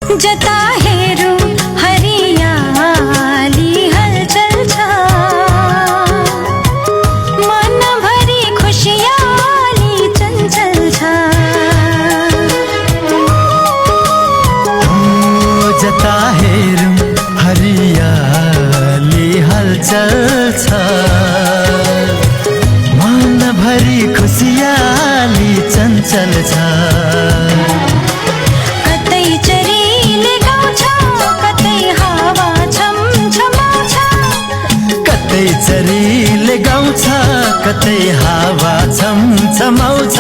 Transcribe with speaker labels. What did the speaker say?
Speaker 1: जता हेरौं हरियाली हलचल छ, मनभरि खुशियाली चञ्चल छ।
Speaker 2: जता हेरौं हरियाली हलचल छ, मनभरि खुशियाली चञ्चल छ।
Speaker 1: कतै चरीले गाउँछ, कतै हावा छमछमाउँछ,
Speaker 2: कतै चरीले गाउँछ, कतै हावा छमछमाउँछ।